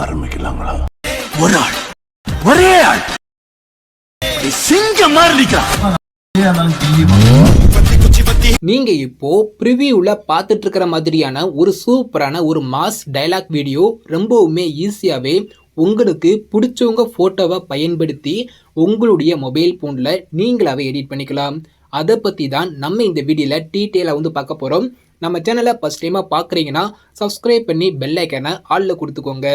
ஆரம்பிக்கலாங்களா? ஒரு ஆள், ஒரே ஆள், சிங்கம் மாதிரி நிக்கிறான். நீங்க இப்போ ப்ரிவியூல பார்த்துட்டு இருக்கிற மாதிரியான ஒரு சூப்பரான ஒரு மாஸ் டைலாக் வீடியோ ரொம்பவுமே ஈஸியாவே உங்களுக்கு பிடிச்சவங்க போட்டோவை பயன்படுத்தி உங்களுடைய மொபைல் போன்ல நீங்களாவே எடிட் பண்ணிக்கலாம். அதை பத்தி தான் நம்ம இந்த வீடியோல டீட்டெயிலாக வந்து பார்க்க போறோம். நம்ம சேனலை ஃபர்ஸ்ட் டைமா பார்க்குறீங்கன்னா சப்ஸ்கிரைப் பண்ணி பெல் ஐக்கானை ஆல்ல கொடுத்துக்கோங்க.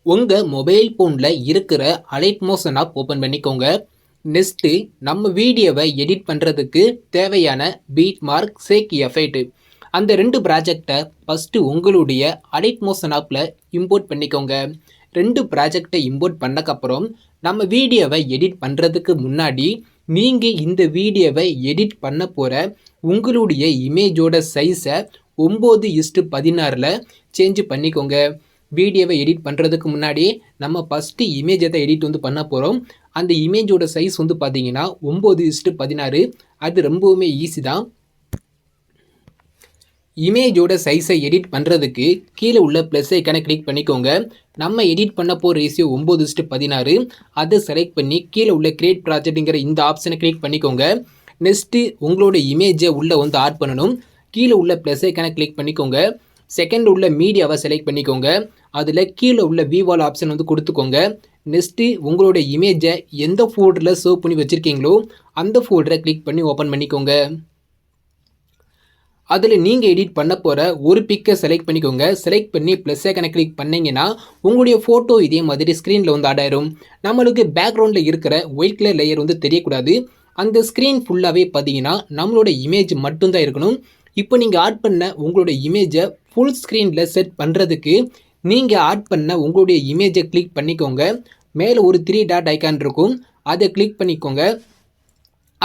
உங்க மொபைல் போன்ல இருக்கிற அலைட் மோஷன் ஆப் ஓப்பன் பண்ணிக்கோங்க. நெக்ஸ்ட்டு நம்ம வீடியோவை எடிட் பண்ணுறதுக்கு தேவையான பீட் மார்க், சேக் எஃபெக்ட் அந்த 2 ப்ராஜெக்டை ஃபஸ்ட்டு உங்களுடைய அலைட் மோஷன் ஆப்பில் இம்போர்ட் பண்ணிக்கோங்க. 2 ப்ராஜெக்டை இம்போர்ட் பண்ணக்கப்புறம் நம்ம வீடியோவை எடிட் பண்ணுறதுக்கு முன்னாடி நீங்கள் இந்த வீடியோவை எடிட் பண்ண போகிற உங்களுடைய இமேஜோட சைஸை 9:16 சேஞ்ச் பண்ணிக்கோங்க. வீடியோவை எடிட் பண்ணுறதுக்கு முன்னாடி நம்ம ஃபஸ்ட்டு இமேஜை தான் எடிட் வந்து பண்ண போகிறோம். அந்த இமேஜோட சைஸ் வந்து பார்த்தீங்கன்னா 9:16. அது ரொம்பவுமே ஈஸி தான். இமேஜோட சைஸை எடிட் பண்ணுறதுக்கு கீழே உள்ள ப்ளஸ் ஐக்கானை கிளிக் பண்ணிக்கோங்க. நம்ம எடிட் பண்ண போகிற ரேஷியோ 9:16. அதை செலக்ட் பண்ணி கீழே உள்ள கிரியேட் ப்ராஜெக்ட்டுங்கிற இந்த ஆப்ஷனை கிளிக் பண்ணிக்கோங்க. நெக்ஸ்ட்டு உங்களோட இமேஜை உள்ளே வந்து ஆட் பண்ணணும். கீழே உள்ள ப்ளஸ் ஐக்கானை கிளிக் பண்ணிக்கோங்க. செகண்ட் உள்ள மீடியாவை செலக்ட் பண்ணிக்கோங்க. அதில் கீழே உள்ள விவால் ஆப்ஷன் வந்து கொடுத்துக்கோங்க. நெக்ஸ்ட்டு உங்களோட இமேஜை எந்த ஃபோல்டரில் சேவ் பண்ணி வச்சுருக்கீங்களோ அந்த ஃபோல்டரை கிளிக் பண்ணி ஓப்பன் பண்ணிக்கோங்க. அதில் நீங்கள் எடிட் பண்ண போகிற ஒரு பிக்கை செலக்ட் பண்ணிக்கோங்க. செலக்ட் பண்ணி ப்ளஸ் ஐக்கனை கிளிக் பண்ணிங்கன்னா உங்களுடைய ஃபோட்டோ இதே மாதிரி ஸ்க்ரீனில் வந்து ஆட் ஆயிரும். நம்மளுக்கு பேக்ரவுண்டில் இருக்கிற ஒயிட் கலர் லேயர் வந்து தெரியக்கூடாது. அந்த ஸ்க்ரீன் ஃபுல்லாகவே பார்த்தீங்கன்னா நம்மளோட இமேஜ் மட்டும்தான் இருக்கணும். இப்போ நீங்கள் ஆட் பண்ண உங்களோட இமேஜை ஃபுல் ஸ்க்ரீனில் செட் பண்ணுறதுக்கு நீங்கள் ஆட் பண்ண உங்களுடைய இமேஜை கிளிக் பண்ணிக்கோங்க. மேலே ஒரு 3 டாட் ஐக்கான் இருக்கும். அதை கிளிக் பண்ணிக்கோங்க.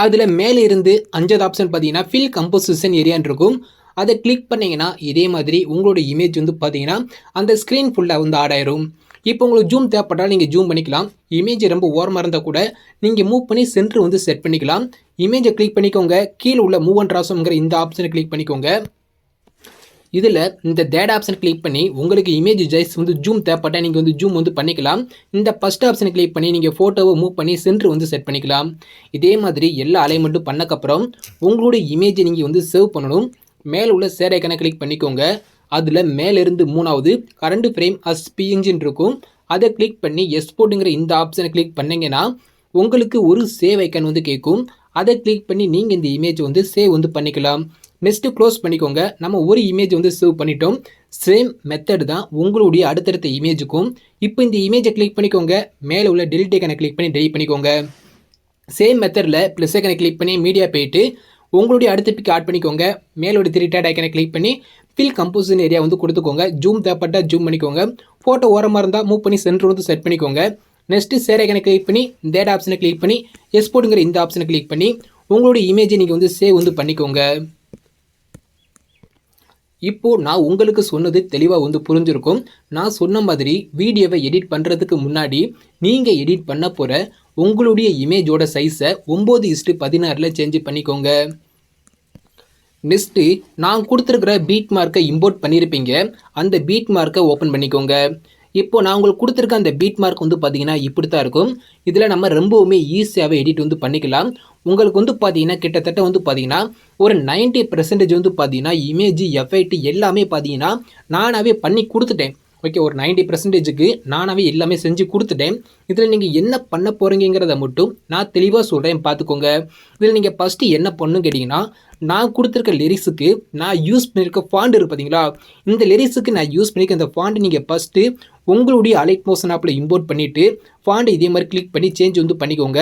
அதில் மேலே இருந்து 5வது ஆப்ஷன் பார்த்தீங்கன்னா ஃபில் கம்போசிஷன் ஏரியான்னு இருக்கும். அதை கிளிக் பண்ணிங்கன்னா இதே மாதிரி உங்களோட இமேஜ் வந்து பார்த்தீங்கன்னா அந்த ஸ்க்ரீன் ஃபுல்லாக வந்து ஆட் ஆயிரும். இப்போ உங்களுக்கு ஜூம் தேவைப்பட்டால் நீங்கள் ஜூம் பண்ணிக்கலாம். இமேஜ் ரொம்ப ஓரமாக இருந்தால் கூட நீங்கள் மூவ் பண்ணி சென்டர் வந்து செட் பண்ணிக்கலாம். இமேஜை கிளிக் பண்ணிக்கோங்க. கீழே உள்ள மூவ் அண்ட் ட்ரான்ஸ்ஃபார்ம்ங்கிற இந்த ஆப்ஷனை கிளிக் பண்ணிக்கோங்க. இதில் இந்த தேர்ட் ஆப்ஷன் கிளிக் பண்ணி உங்களுக்கு இமேஜ் சைஸ் வந்து ஜூம் தேவைப்பட்டால் நீங்கள் வந்து ஜூம் வந்து பண்ணிக்கலாம். இந்த ஃபஸ்ட் ஆப்ஷனை கிளிக் பண்ணி நீங்கள் ஃபோட்டோவை மூவ் பண்ணி சென்டர் வந்து செட் பண்ணிக்கலாம். இதே மாதிரி எல்லா அலைன்மெண்ட்டும் பண்ணக்கப்புறம் உங்களுடைய இமேஜை நீங்கள் வந்து சேவ் பண்ணணும். மேலே உள்ள சேர் ஐக்கானை கிளிக் பண்ணிக்கோங்க. அதில் மேலிருந்து 3வது கரண்ட் ஃப்ரேம் அஸ் பிஎன்ஜின்னு இருக்கும். அதை கிளிக் பண்ணி எக்ஸ்போர்ட்டுங்கிற இந்த ஆப்ஷனை கிளிக் பண்ணிங்கன்னா உங்களுக்கு ஒரு சேவ் ஐக்கான் வந்து கேட்கும். அதை கிளிக் பண்ணி நீங்கள் இந்த இமேஜ் வந்து சேவ் வந்து பண்ணிக்கலாம். நெக்ஸ்ட்டு க்ளோஸ் பண்ணிக்கோங்க. நம்ம ஒரு இமேஜ் வந்து சேவ் பண்ணிட்டோம். சேம் மெத்தட் தான் உங்களுடைய அடுத்தடுத்த இமேஜுக்கும். இப்போ இந்த இமேஜை கிளிக் பண்ணிக்கோங்க. மேலே உள்ள டெலிட் ஐக்கானை கிளிக் பண்ணி டெலிட் பண்ணிக்கோங்க. சேம் மெத்தடில் ப்ளஸ் ஐக்கானை கிளிக் பண்ணி மீடியா போயிட்டு உங்களுடைய அடுத்த பிக் ஆட் பண்ணிக்கோங்க. மேலோட 3 டாட் ஐக்கானை கிளிக் பண்ணி ஃபில் கம்போசிஷன் ஏரியா வந்து கொடுத்துக்கோங்க. ஜூம் தேவைப்பட்டால் ஜூம் பண்ணிக்கோங்க. ஃபோட்டோ ஓரமாக இருந்தால் மூவ் பண்ணி சென்டர் வந்து செட் பண்ணிக்கோங்க. நெக்ஸ்ட்டு சேர் ஐக்கானை கிளிக் பண்ணி இந்த ஆப்ஷனை கிளிக் பண்ணி எக்ஸ்போர்ட்டுங்கிற இந்த ஆப்ஷனை கிளிக் பண்ணி உங்களுடைய இமேஜை நீங்கள் வந்து சேவ் வந்து பண்ணிக்கோங்க. இப்போது நான் உங்களுக்கு சொன்னது தெளிவாக வந்து புரிஞ்சிருக்கும். நான் சொன்ன மாதிரி வீடியோவை எடிட் பண்ணுறதுக்கு முன்னாடி நீங்கள் எடிட் பண்ண போகிற உங்களுடைய இமேஜோட சைஸை 9:16 சேஞ்ச் பண்ணிக்கோங்க. நெக்ஸ்ட்டு நான் கொடுத்துருக்கிற பீட் மார்க்கை இம்போர்ட் பண்ணியிருப்பீங்க. அந்த பீட் மார்க்கை ஓப்பன் பண்ணிக்கோங்க. இப்போ நான் உங்களுக்கு கொடுத்துருக்க அந்த பீட் மார்க் வந்து பார்த்தீங்கன்னா இப்படி தான் இருக்கும். இதில் நம்ம ரொம்பவுமே ஈஸியாகவே எடிட் வந்து பண்ணிக்கலாம். உங்களுக்கு வந்து பார்த்தீங்கன்னா கிட்டத்தட்ட வந்து பார்த்தீங்கன்னா ஒரு 90% வந்து பார்த்தீங்கன்னா இமேஜ் எஃபெக்ட் எல்லாமே பார்த்தீங்கன்னா நானாகவே பண்ணி கொடுத்துட்டேன். ஓகே, ஒரு 90%க்கு நானாகவே எல்லாமே செஞ்சு கொடுத்துட்டேன். இதில் நீங்கள் என்ன பண்ண போகிறீங்கிறத மட்டும் நான் தெளிவாக சொல்கிறேன், பார்த்துக்கோங்க. இதில் நீங்கள் ஃபஸ்ட்டு என்ன பண்ணணும்னு கேட்டிங்கன்னா, நான் கொடுத்துருக்க லிரிக்ஸுக்கு நான் யூஸ் பண்ணியிருக்க ஃபாண்ட் இருக்குது பார்த்தீங்களா, இந்த லிரிக்ஸுக்கு நான் யூஸ் பண்ணியிருக்க இந்த ஃபாண்ட் நீங்கள் ஃபஸ்ட்டு உங்களுடைய அலைட் மோஷன் ஆப்பில் இம்போர்ட் பண்ணிவிட்டு ஃபாண்ட் இதே மாதிரி கிளிக் பண்ணி சேஞ்ச் வந்து பண்ணிக்கோங்க.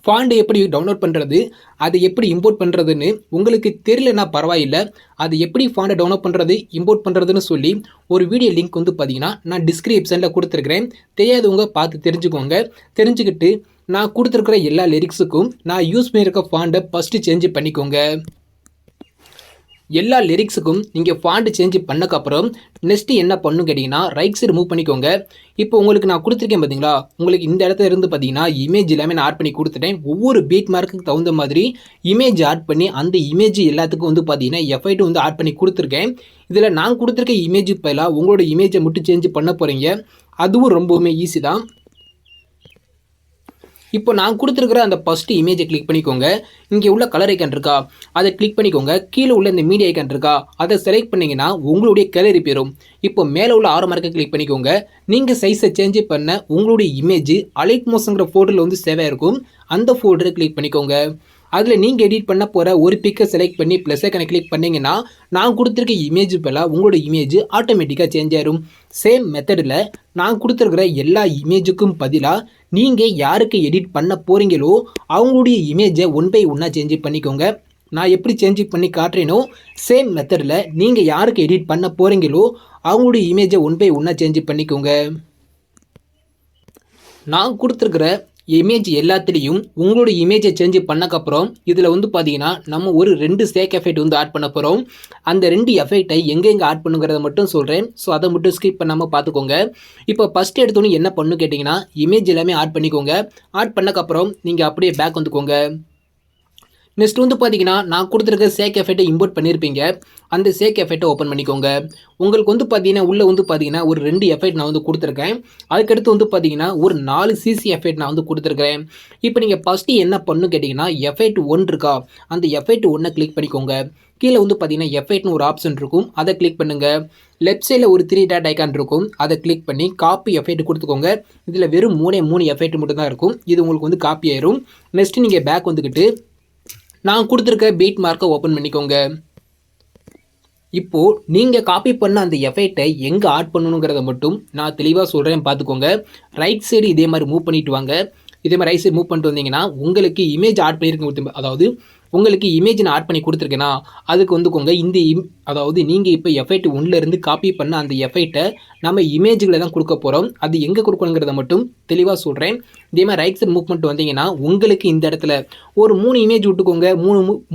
ஃபாண்ட் எப்படி டவுன்லோட் பண்ணுறது, அதை எப்படி இம்போர்ட் பண்ணுறதுன்னு உங்களுக்கு தெரியலன்னா பரவாயில்லை. அது எப்படி ஃபாண்டை டவுன்லோட் பண்ணுறது இம்போர்ட் பண்ணுறதுன்னு சொல்லி ஒரு வீடியோ லிங்க் வந்து பார்த்தீங்கன்னா நான் டிஸ்கிரிப்ஷனில் கொடுத்துருக்குறேன். தெரியாதவங்க பார்த்து தெரிஞ்சுக்கோங்க. தெரிஞ்சுக்கிட்டு நான் கொடுத்துருக்குற எல்லா லிரிக்ஸுக்கும் நான் யூஸ் பண்ணியிருக்க ஃபாண்டை ஃபஸ்ட்டு சேஞ்ச் பண்ணிக்கோங்க. எல்லா லிரிக்ஸுக்கும் நீங்கள் ஃபாண்ட் சேஞ்ச் பண்ணக்கப்புறம் நெக்ஸ்ட்டு என்ன பண்ணணும் கேட்டிங்கன்னா ரைட் சைடு மூவ் பண்ணிக்கோங்க. இப்போ உங்களுக்கு நான் கொடுத்துருக்கேன் பார்த்தீங்களா, உங்களுக்கு இந்த இடத்துல இருந்து பார்த்தீங்கன்னா இமேஜ் எல்லாமே நான் ஆட் பண்ணி கொடுத்துட்டேன். ஒவ்வொரு பீட் மார்க்குக்கு தகுந்த மாதிரி இமேஜ் ஆட் பண்ணி அந்த இமேஜ் எல்லாத்துக்கும் வந்து பார்த்தீங்கன்னா எஃபெக்ட் வந்து ஆட் பண்ணி கொடுத்துருக்கேன். இதில் நான் கொடுத்துருக்க இமேஜ் பதிலாக உங்களோட இமேஜை மட்டும் சேஞ்ச் பண்ண போகிறீங்க. அதுவும் ரொம்பவுமே ஈஸி தான். இப்போ நான் கொடுத்துருக்கிற அந்த ஃபஸ்ட்டு இமேஜை கிளிக் பண்ணிக்கோங்க. இங்கே உள்ள கலர் ஐக்கான் இருக்கா, அதை கிளிக் பண்ணிக்கோங்க. கீழே உள்ள இந்த மீடியா ஐக்கான் இருக்கா, அதை செலக்ட் பண்ணிங்கன்னா உங்களுடைய கேலரி போயிடும். இப்போ மேலே உள்ள ஆரோ மார்க்கை கிளிக் பண்ணிக்கோங்க. நீங்கள் சைஸை சேஞ்ச் பண்ண உங்களுடைய இமேஜ் அலைட் மோஷன்கிற ஃபோல்டரில் வந்து சேவ் ஆகிருக்கும். அந்த ஃபோல்டரை கிளிக் பண்ணிக்கோங்க. அதில் நீங்கள் எடிட் பண்ண போகிற ஒரு பிக்கை செலக்ட் பண்ணி ப்ளஸ் ஐக்கானை கிளிக் பண்ணிங்கன்னா நான் கொடுத்துருக்க இமேஜ் பதிலாக உங்களோட இமேஜ் ஆட்டோமேட்டிக்காக சேஞ்ச் ஆயிரும். சேம் மெத்தடில் நான் கொடுத்துருக்கிற எல்லா இமேஜுக்கும் பதிலாக நீங்கள் யாருக்கு எடிட் பண்ண போகிறீங்களோ அவங்களுடைய இமேஜை ஒன் பை ஒன்னாக சேஞ்ச் பண்ணிக்கோங்க. நான் எப்படி சேஞ்ச் பண்ணி காட்டுறேனோ சேம் மெத்தடில் நீங்கள் யாருக்கு எடிட் பண்ண போகிறீங்களோ அவங்களுடைய இமேஜை ஒன் பை ஒன்னாக சேஞ்ச் பண்ணிக்கோங்க. நான் கொடுத்துருக்கிற இமேஜ் எல்லாத்துலேயும் உங்களோட இமேஜை சேஞ்ச் பண்ணக்கப்புறம் இதில் வந்து பார்த்தீங்கன்னா நம்ம ஒரு 2 சேக் எஃபெக்ட் வந்து ஆட் பண்ண போகிறோம். அந்த 2 எஃபெக்டை எங்கெங்கே ஆட் பண்ணுங்கிறத மட்டும் சொல்கிறேன். ஸோ அதை மட்டும் ஸ்கிப் பண்ணாமல் பார்த்துக்கோங்க. இப்போ ஃபஸ்ட்டு எடுத்தோன்னு என்ன பண்ணணும் கேட்டிங்கன்னா இமேஜ் எல்லாமே ஆட் பண்ணிக்கோங்க. ஆட் பண்ணக்கப்புறம் நீங்கள் அப்படியே பேக் வந்துக்கோங்க. நெக்ஸ்ட் வந்து பார்த்தீங்கன்னா நான் கொடுத்துருக்க சேக் எஃபெக்ட்டை இம்போர்ட் பண்ணியிருப்பீங்க. அந்த சேக் எஃபெக்ட்டை ஓப்பன் பண்ணிக்கோங்க. உங்களுக்கு வந்து பார்த்தீங்கன்னா உள்ளே வந்து பார்த்தீங்கன்னா ஒரு 2 எஃபெக்ட் நான் வந்து கொடுத்துருக்கேன். அதுக்கடுத்து வந்து பார்த்தீங்கன்னா ஒரு 4 சிசி எஃபெக்ட் நான் வந்து கொடுத்துருக்கேன். இப்போ நீங்கள் ஃபஸ்ட்டு என்ன பண்ணணும் கேட்டிங்கன்னா எஃபெக்ட் 1 இருக்கா, அந்த எஃபெக்ட் 1 கிளிக் பண்ணிக்கோங்க. கீழே வந்து பார்த்தீங்கன்னா எஃபெக்ட்னு ஒரு ஆப்ஷன் இருக்கும், அதை கிளிக் பண்ணுங்கள். லெஃப்ட் சைடில் ஒரு 3 டாட் ஐக்கான் இருக்கும், அதை கிளிக் பண்ணி காப்பி எஃபெக்ட் கொடுத்துக்கோங்க. இதில் வெறும் 3 எஃபெக்ட் மட்டும் தான் இருக்கும். இது உங்களுக்கு வந்து காப்பி ஆயிரும். நெக்ஸ்ட்டு நீங்கள் பேக் வந்துக்கிட்டு நான் கொடுத்துருக்க பீட் மார்க்கை ஓப்பன் பண்ணிக்கோங்க. இப்போது நீங்கள் காப்பி பண்ண அந்த எஃபெக்டை எங்கே ஆட் பண்ணணுங்கிறத மட்டும் நான் தெளிவாக சொல்கிறேன், பார்த்துக்கோங்க. ரைட் சைடு இதே மாதிரி மூவ் பண்ணிட்டு வாங்க. இதே மாதிரி ரைட் சைடு மூவ் பண்ணிட்டு வந்தீங்கன்னா உங்களுக்கு இமேஜ் ஆட் பண்ணியிருக்க, அதாவது உங்களுக்கு இமேஜ் நான் ஆட் பண்ணி கொடுத்துருக்கேன்னா அதுக்கு வந்துக்கோங்க. இந்த அதாவது நீங்கள் இப்போ எஃபெக்ட் 1லேருந்து காப்பி பண்ண அந்த எஃபெக்டை நம்ம இமேஜுகளை தான் கொடுக்க போகிறோம். அது எங்கே கொடுக்கணுங்கிறத மட்டும் தெளிவாக சொல்கிறேன். இதே மாதிரி ரைட் சைடு மூவ் பண்ணிட்டு வந்தீங்கன்னா உங்களுக்கு இந்த இடத்துல ஒரு 3 இமேஜ் விட்டுக்கோங்க.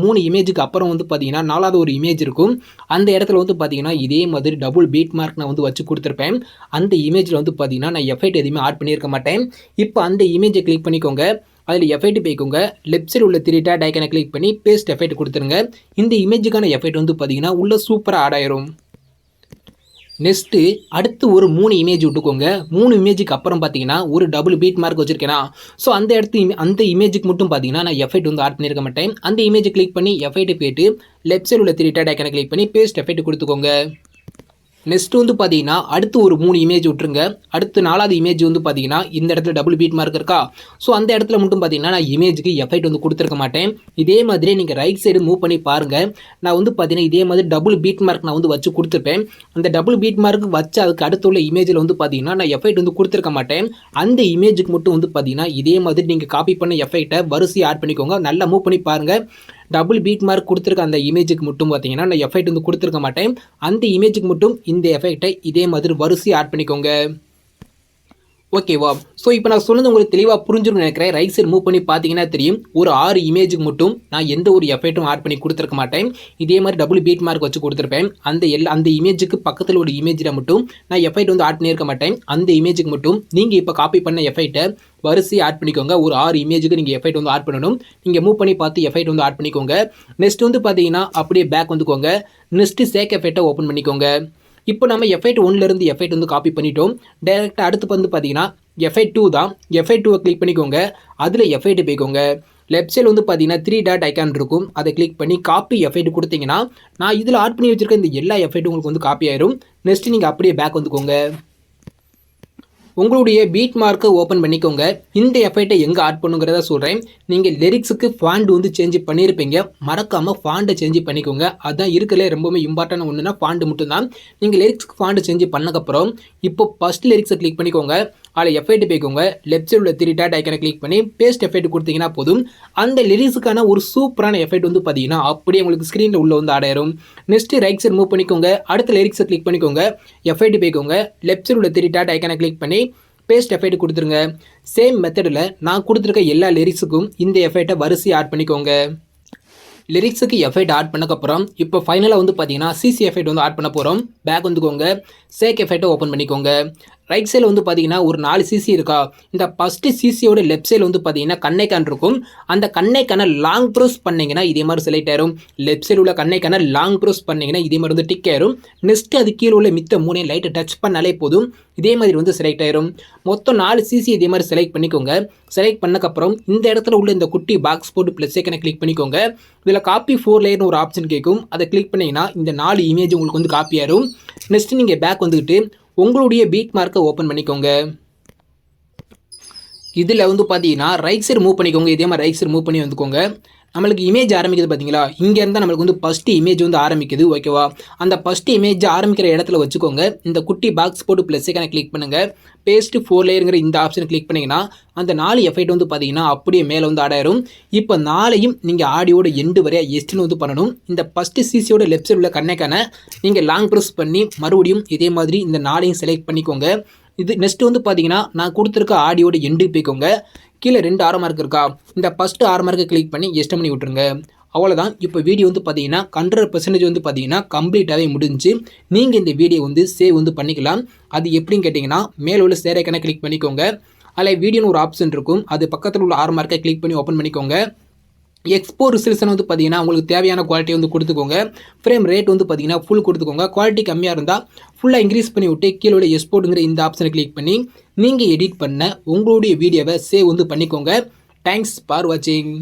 மூணு இமேஜுக்கு அப்புறம் வந்து பார்த்தீங்கன்னா 4வது ஒரு இமேஜ் இருக்கும். அந்த இடத்துல வந்து பார்த்தீங்கன்னா இதே மாதிரி டபுள் பீட் மார்க் நான் வந்து வச்சு கொடுத்துருப்பேன். அந்த இமேஜில் வந்து பார்த்தீங்கன்னா நான் எஃபெக்ட் எதுவுமே ஆட் பண்ணியிருக்க மாட்டேன். இப்போ அந்த இமேஜை கிளிக் பண்ணிக்கோங்க. அதில் எஃபெக்ட் போய்க்கோங்க. லெஃப்ட் சைடு உள்ள 3 டாட் ஐக்கானை கிளிக் பண்ணி பேஸ்ட் எஃபெக்ட் கொடுத்துருங்க. இந்த இமேஜுக்கான எஃபெக்ட் வந்து பார்த்தீங்கன்னா உள்ள சூப்பராக ஆட் ஆயிரும். நெக்ஸ்ட்டு அடுத்து ஒரு 3 இமேஜ் விட்டுக்கோங்க. 3 இமேஜுக்கு அப்புறம் பார்த்தீங்கன்னா ஒரு டபுள் பீட் மார்க் வச்சுருக்கேனா, ஸோ அந்த இமேஜுக்கு மட்டும் பார்த்தீங்கன்னா நான் எஃபெக்ட் வந்து ஆட் பண்ணியிருக்க மாட்டேன். அந்த இமேஜை கிளிக் பண்ணி எஃபெக்ட் போய்ட்டு லெஃப்ட் சைடு உள்ள 3 டாட் ஐக்கானை கிளிக் பண்ணி பேஸ்ட் எஃபெக்ட் கொடுத்துக்கோங்க. நெக்ஸ்ட் வந்து பார்த்தீங்கன்னா அடுத்து ஒரு 3 இமேஜ் விட்டுருங்க. அடுத்து 4வது இமேஜ் வந்து பார்த்தீங்கன்னா இந்த இடத்துல டபுள் பீட் மார்க் இருக்கா, ஸோ அந்த இடத்துல மட்டும் பார்த்தீங்கன்னா நான் இமேஜுக்கு எஃபெக்ட் வந்து கொடுத்துருக்க மாட்டேன். இதே மாதிரி நீங்கள் ரைட் சைடு மூவ் பண்ணி பாருங்கள். நான் வந்து பார்த்தீங்கன்னா இதே மாதிரி டபுள் பீட் மார்க் நான் வந்து வச்சு கொடுத்துருப்பேன். அந்த டபுள் பீட் மார்க் வச்சு அதுக்கு அடுத்து உள்ள இமேஜில் வந்து பார்த்தீங்கன்னா நான் எஃபெக்ட் வந்து கொடுத்துருக்க மாட்டேன். அந்த இமேஜுக்கு மட்டும் வந்து பார்த்தீங்கன்னா இதே மாதிரி நீங்கள் காப்பி பண்ண எஃபெக்ட்டை வரிசையை ஆட் பண்ணிக்கோங்க. நல்லா மூவ் பண்ணி பாருங்கள். டபுள் பீட் மார்க் கொடுத்துருக்க அந்த இமேஜுக்கு மட்டும் பார்த்தீங்கன்னா நான் எஃபெக்ட் வந்து கொடுத்துருக்க மாட்டேன். அந்த இமேஜுக்கு மட்டும் இந்த எஃபெக்டை இதே மாதிரி வரிசையை ஆட் பண்ணிக்கோங்க. ஓகேவா? ஸோ இப்போ நான் சொன்னது உங்களுக்கு தெளிவாக புரிஞ்சுன்னு நினைக்கிறேன். ரைட் சைடு மூவ் பண்ணி பார்த்தீங்கன்னா தெரியும். ஒரு 6 இமேஜுக்கு மட்டும் நான் எந்த ஒரு எஃபெக்ட்டும் ஆட் பண்ணி கொடுத்துருக்க மாட்டேன். இதே மாதிரி டபுள் பீட் மார்க் வச்சு கொடுத்துருப்பேன். அந்த இமேஜுக்கு பக்கத்தில் ஒரு இமேஜில் மட்டும் நான் எஃபெக்ட் வந்து ஆட் பண்ணியிருக்க மாட்டேன். அந்த இமேஜுக்கு மட்டும் நீங்கள் இப்போ காப்பி பண்ண எஃபெக்ட்டை வரிசையை ஆட் பண்ணிக்கோங்க. ஒரு 6 இமேஜுக்கு நீங்கள் எஃபெக்ட் வந்து ஆட் பண்ணணும். நீங்கள் மூவ் பண்ணி பார்த்து எஃபெக்ட் வந்து ஆட் பண்ணிக்கோங்க. நெக்ஸ்ட் வந்து பார்த்தீங்கன்னா அப்படியே பேக் வந்துக்கோங்க. நெக்ஸ்ட்டு சேக் எஃபெக்ட்டை ஓப்பன் பண்ணிக்கோங்க. இப்போ நம்ம எஃபெக்ட் 1லேருந்து எஃபெக்ட் வந்து காப்பி பண்ணிட்டோம். டேரெக்டாக அடுத்து வந்து பார்த்தீங்கன்னா எஃபெக்ட் 2 தான். எஃபெக்ட் 2 கிளிக் பண்ணிக்கோங்க. அதில் எஃபெக்ட் போய்க்கோங்க. லெஃப்ட் சைடு வந்து பார்த்தீங்கன்னா 3 டாட் ஐக்கான் இருக்கும், அதை கிளிக் பண்ணி காப்பி எஃபெக்ட் கொடுத்தீங்கன்னா நான் இதில் ஆட் பண்ணி வச்சுருக்க இந்த எல்லா எஃபெக்ட்டும் உங்களுக்கு வந்து காப்பி ஆயிரும். நெக்ஸ்ட் நீங்கள் அப்படியே பேக் வந்துக்கோங்க. உங்களுடைய பீட் மார்க்கை ஓப்பன் பண்ணிக்கோங்க. இந்த எஃபெக்ட்டை எங்கே ஆட் பண்ணுங்கிறத சொல்கிறேன். நீங்கள் லிரிக்ஸுக்கு ஃபாண்ட் வந்து சேஞ்ச் பண்ணியிருப்பீங்க. மறக்காமல் ஃபாண்ட்டை சேஞ்ச் பண்ணிக்கோங்க. அதுதான் இருக்கலே ரொம்பவே இம்பார்ட்டன்ட் ஒன்றுனா ஃபாண்ட் மட்டும்தான். நீங்கள் லிரிக்ஸுக்கு ஃபாண்ட் சேஞ்ச் பண்ணக்கப்புறம் இப்போ ஃபஸ்ட் லிரிக்ஸை கிளிக் பண்ணிக்கோங்க. அதில் எஃபெக்ட் போய்க்கோங்க. லெஃப்ட் சைடு உள்ள 3 டாட் ஐக்கானை கிளிக் பண்ணி பேஸ்ட் எஃபெக்ட் கொடுத்தீங்கன்னா போதும். அந்த லிரிக்ஸுக்கான ஒரு சூப்பரான எஃபெக்ட் வந்து பார்த்தீங்கன்னா அப்படியே உங்களுக்கு ஸ்க்ரீனில் உள்ள வந்து ஆட் ஆயிரும். நெக்ஸ்ட்டு ரைட் சைடு மூவ் பண்ணிக்கோங்க. அடுத்த லிரிக்ஸை கிளிக் பண்ணிக்கோங்க. எஃபெக்ட் போய்க்கோங்க. லெஃப்ட் சைடு உள்ள 3 டாட் ஐக்கானை கிளிக் பண்ணி பேஸ்ட் எஃபெக்ட் கொடுத்துருங்க. சேம் மெத்தடில் நான் கொடுத்துருக்க எல்லா லிரிக்ஸுக்கும் இந்த எஃபெக்ட்டை வரிசை ஆட் பண்ணிக்கோங்க. லிரிக்ஸுக்கு எஃபெக்ட் ஆட் பண்ணக்கப்புறம் இப்போ ஃபைனலாக வந்து பார்த்தீங்கன்னா சிசி எஃபெக்ட் வந்து ஆட் பண்ண போகிறோம். பேக் வந்துக்கோங்க, சேக் எஃபெக்ட்டை ஓப்பன் பண்ணிக்கோங்க. ரைட் சைடில் வந்து பார்த்தீங்கன்னா ஒரு 4 சிசி இருக்கா. இந்த ஃபஸ்ட்டு சிசியோட லெஃப்ட் சைடில் வந்து பார்த்தீங்கன்னா கண்ணைக்கான் இருக்கும். அந்த கண்ணைக்கான லாங் ப்ரெஸ் பண்ணிங்கன்னா இதே மாதிரி செலக்ட் ஆயிரும். லெஃப்ட் சைடில் உள்ள கண்ணைக்கான லாங் ப்ரெஸ் பண்ணிங்கன்னா இதே மாதிரி வந்து டிக் ஆயிரும். நெக்ஸ்ட் அது கீழே உள்ள மித்த 3 லைட்டை டச் பண்ணாலே போதும், இதே மாதிரி வந்து செலக்ட் ஆயிரும். மொத்தம் 4 சிசி இதே மாதிரி செலக்ட் பண்ணிக்கோங்க. செலக்ட் பண்ணக்கப்புறம் இந்த இடத்துல உள்ள இந்த குட்டி பாக்ஸ் போட்டு ப்ளஸ் ஐக்கனை கிளிக் பண்ணிக்கோங்க. இதில் காப்பி 4 லேயர்னு ஒரு ஆப்ஷன் கேட்கும். அதை கிளிக் பண்ணிங்கன்னா இந்த 4 இமேஜ் உங்களுக்கு வந்து காப்பி ஆயிரும். நெக்ஸ்ட் நீங்கள் பேக் வந்துக்கிட்டு உங்களுடைய பீட் மார்க்கை ஓப்பன் பண்ணிக்கோங்க. இதில் வந்து பார்த்தீங்கன்னா ரைட் சைடு மூவ் பண்ணிக்கோங்க. இதே மாதிரி ரைட் சைடு மூவ் பண்ணி வந்துக்கோங்க. நம்மளுக்கு இமேஜ் ஆரம்பிக்குது பார்த்தீங்களா, இங்கேருந்து நம்மளுக்கு வந்து ஃபஸ்ட்டு இமேஜ் வந்து ஆரம்பிக்குது. ஓகேவா, அந்த ஃபஸ்ட்டு இமேஜ் ஆரம்பிக்கிற இடத்துல வச்சுக்கோங்க. இந்த குட்டி பாக்ஸ் போட்டு ப்ளஸ் ஐக்கான கிளிக் பண்ணுங்கள். பேஸ்ட் 4 லேயருங்கிற இந்த ஆப்ஷன் கிளிக் பண்ணிங்கன்னா அந்த 4 எஃபெக்ட் வந்து பார்த்தீங்கன்னா அப்படியே மேலே வந்து ஆட் ஆயிரும். இப்போ 4ஐயும் நீங்கள் ஆடியோட எண்டு வரையா எஸ்டின்னு வந்து பண்ணணும். இந்த ஃபஸ்ட்டு சிசியோட லெஃப்ட் சைடு உள்ள கண்ணைக்கான நீங்கள் லாங் ப்ரெஸ் பண்ணி மறுபடியும் இதே மாதிரி இந்த 4ஐயும் செலக்ட் பண்ணிக்கோங்க. இது நெக்ஸ்ட் வந்து பார்த்தீங்கன்னா நான் கொடுத்துருக்க ஆடியோட எண்டு போய்க்கோங்க. கீழே 2 ஆரோ மார்க் இருக்கா, இந்த ஃபஸ்ட்டு ஆரோ மார்க்கை கிளிக் பண்ணி எஸ்ட் பண்ணி விட்டுருங்க. அவ்வளோதான். இப்போ வீடியோ வந்து பார்த்தீங்கன்னா 100% வந்து பார்த்தீங்கன்னா கம்ப்ளீட்டாகவே முடிஞ்சு. நீங்கள் இந்த வீடியோ வந்து சேவ் வந்து பண்ணிக்கலாம். அது எப்படின்னு கேட்டிங்கன்னா மேலே உள்ள ஷேர் ஐக்கானை கிளிக் பண்ணிக்கோங்க. அதில் வீடியோன்னு ஒரு ஆப்ஷன் இருக்கும். அது பக்கத்தில் உள்ள ஆரோ மார்க்கை கிளிக் பண்ணி ஓப்பன் பண்ணிக்கோங்க. எக்ஸ்போர்ட் ரிசல்யூஷன் வந்து பார்த்தீங்கன்னா உங்களுக்கு தேவையான குவாலிட்டி வந்து கொடுத்துக்கோங்க. ஃப்ரேம் ரேட் வந்து பார்த்தீங்கன்னா ஃபுல் கொடுத்துக்கோங்க. குவாலிட்டி கம்மியாக இருந்தால் ஃபுல்லாக இன்க்ரீஸ் பண்ணி விட்டு கீழே உள்ள எக்ஸ்போர்ட்டுங்கிற இந்த ஆப்ஷனை கிளிக் பண்ணி நீங்கள் எடிட் பண்ண உங்களுடைய வீடியோவை சேவ் வந்து பண்ணிக்கோங்க. தேங்க்ஸ் ஃபார் வாட்சிங்.